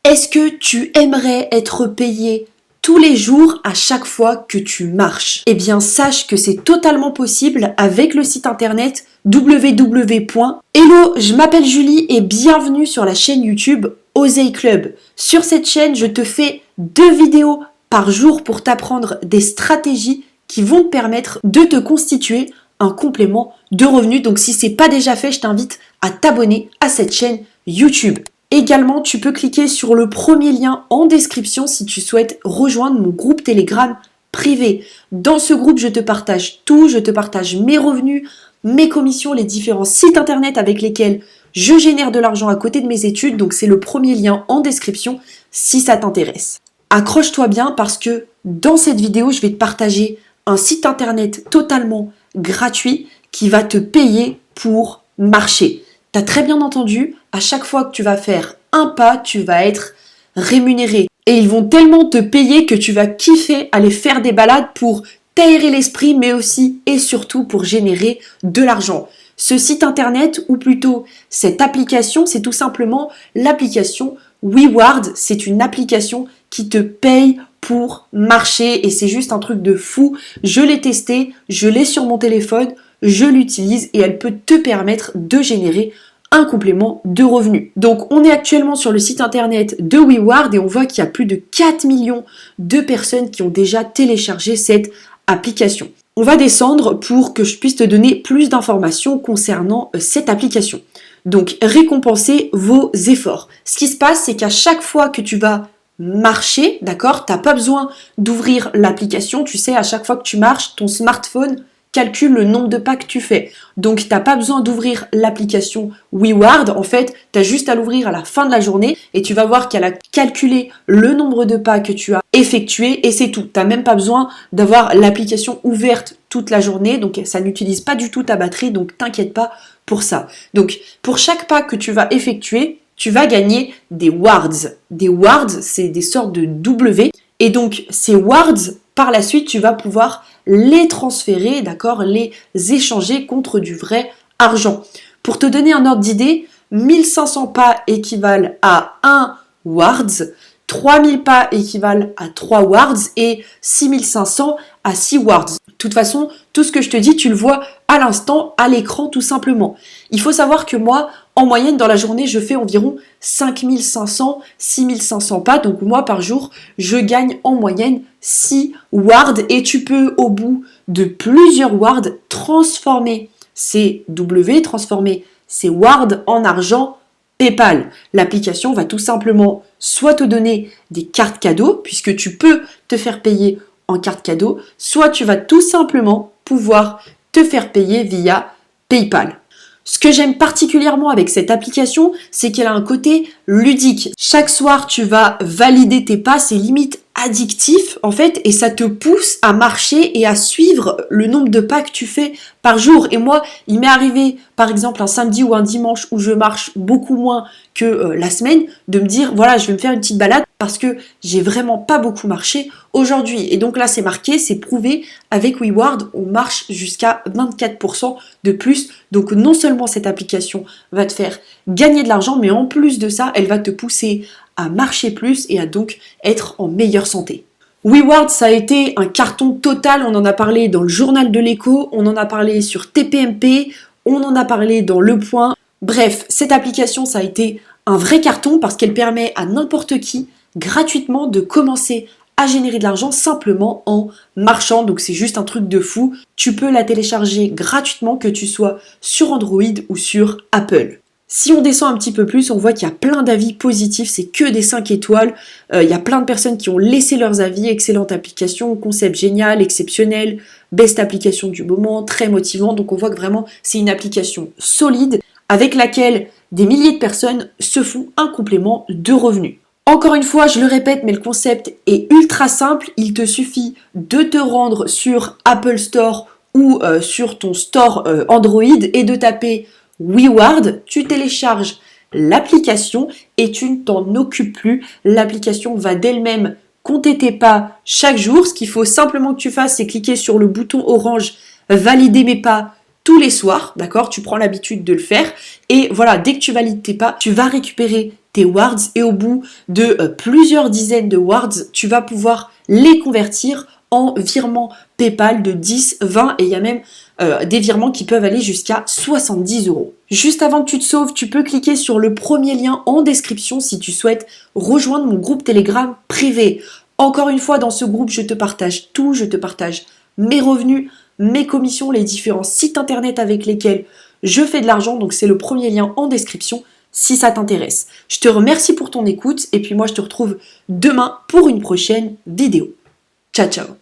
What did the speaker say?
Est-ce que tu aimerais être payé tous les jours à chaque fois que tu marches? Eh bien, sache que c'est totalement possible avec le site internet www. Hello, je m'appelle Julie et bienvenue sur la chaîne YouTube Oseille Club. Sur cette chaîne, je te fais 2 vidéos par jour pour t'apprendre des stratégies qui vont te permettre de te constituer un complément de revenus. Donc si c'est pas déjà fait, je t'invite à t'abonner à cette chaîne YouTube. Également, tu peux cliquer sur le premier lien en description si tu souhaites rejoindre mon groupe Telegram privé. Dans ce groupe, je te partage tout, je te partage mes revenus, mes commissions, les différents sites internet avec lesquels je génère de l'argent à côté de mes études. Donc c'est le premier lien en description si ça t'intéresse. Accroche-toi bien parce que dans cette vidéo, je vais te partager un site internet totalement gratuit qui va te payer pour marcher. T'as très bien entendu, à chaque fois que tu vas faire un pas, tu vas être rémunéré. Et ils vont tellement te payer que tu vas kiffer aller faire des balades pour t'aérer l'esprit, mais aussi et surtout pour générer de l'argent. Ce site internet, ou plutôt cette application, c'est tout simplement l'application WeWard. C'est une application qui te paye pour marcher et c'est juste un truc de fou. Je l'ai testé, je l'ai sur mon téléphone, je l'utilise et elle peut te permettre de générer un complément de revenus. Donc on est actuellement sur le site internet de WeWard et on voit qu'il y a plus de 4 millions de personnes qui ont déjà téléchargé cette application. On va descendre pour que je puisse te donner plus d'informations concernant cette application. Donc récompenser vos efforts. Ce qui se passe, c'est qu'à chaque fois que tu vas marcher, d'accord, t'as pas besoin d'ouvrir l'application. Tu sais, à chaque fois que tu marches, ton smartphone calcule le nombre de pas que tu fais. Donc, t'as pas besoin d'ouvrir l'application WeWard. En fait, t'as juste à l'ouvrir à la fin de la journée et tu vas voir qu'elle a calculé le nombre de pas que tu as effectué et c'est tout. T'as même pas besoin d'avoir l'application ouverte toute la journée. Donc, ça n'utilise pas du tout ta batterie. Donc, t'inquiète pas pour ça. Donc, pour chaque pas que tu vas effectuer, tu vas gagner des wards. Des wards, c'est des sortes de W. Et donc, ces wards, par la suite, tu vas pouvoir les transférer, d'accord, les échanger contre du vrai argent. Pour te donner un ordre d'idée, 1500 pas équivalent à 1 wards, 3000 pas équivalent à 3 wards et 6500 à 6 wards. De toute façon, tout ce que je te dis, tu le vois à l'instant, à l'écran tout simplement. Il faut savoir que moi, en moyenne, dans la journée, je fais environ 5500, 6500 pas. Donc moi, par jour, je gagne en moyenne 6 wards. Et tu peux, au bout de plusieurs wards, transformer ces W, transformer ces wards en argent PayPal. L'application va tout simplement soit te donner des cartes cadeaux, puisque tu peux te faire payer en carte cadeau, soit tu vas tout simplement pouvoir te faire payer via PayPal. Ce que j'aime particulièrement avec cette application, c'est qu'elle a un côté ludique. Chaque soir, tu vas valider tes pas, c'est limite addictif en fait, et ça te pousse à marcher et à suivre le nombre de pas que tu fais par jour. Et moi, il m'est arrivé par exemple un samedi ou un dimanche où je marche beaucoup moins que la semaine, de me dire voilà, je vais me faire une petite balade parce que j'ai vraiment pas beaucoup marché aujourd'hui. Et donc là, c'est marqué, c'est prouvé, avec WeWard, on marche jusqu'à 24% de plus. Donc non seulement cette application va te faire gagner de l'argent, mais en plus de ça, elle va te pousser à marcher plus et à donc être en meilleure santé. WeWard, ça a été un carton total, on en a parlé dans le journal de l'écho, on en a parlé sur TPMP, on en a parlé dans Le Point. Bref, cette application, ça a été un vrai carton parce qu'elle permet à n'importe qui, gratuitement, de commencer à générer de l'argent simplement en marchant. Donc c'est juste un truc de fou. Tu peux la télécharger gratuitement, que tu sois sur Android ou sur Apple. Si on descend un petit peu plus, on voit qu'il y a plein d'avis positifs, c'est que des 5 étoiles. Il y a plein de personnes qui ont laissé leurs avis. Excellente application, concept génial, exceptionnel, best application du moment, très motivant. Donc on voit que vraiment c'est une application solide avec laquelle des milliers de personnes se font un complément de revenus. Encore une fois, je le répète, mais le concept est ultra simple. Il te suffit de te rendre sur Apple Store ou sur ton store Android et de taper WeWard. Tu télécharges l'application et tu ne t'en occupes plus. L'application va d'elle-même compter tes pas chaque jour. Ce qu'il faut simplement que tu fasses, c'est cliquer sur le bouton orange « Valider mes pas » tous les soirs, d'accord? Tu prends l'habitude de le faire et voilà, dès que tu valides tes pas, tu vas récupérer tes wards et au bout de plusieurs dizaines de wards, tu vas pouvoir les convertir en virements PayPal de 10, 20 et il y a même des virements qui peuvent aller jusqu'à 70 euros. Juste avant que tu te sauves, tu peux cliquer sur le premier lien en description si tu souhaites rejoindre mon groupe Telegram privé. Encore une fois, dans ce groupe, je te partage tout, je te partage mes revenus, mes commissions, les différents sites internet avec lesquels je fais de l'argent, donc c'est le premier lien en description si ça t'intéresse. Je te remercie pour ton écoute et puis moi je te retrouve demain pour une prochaine vidéo. Ciao ciao.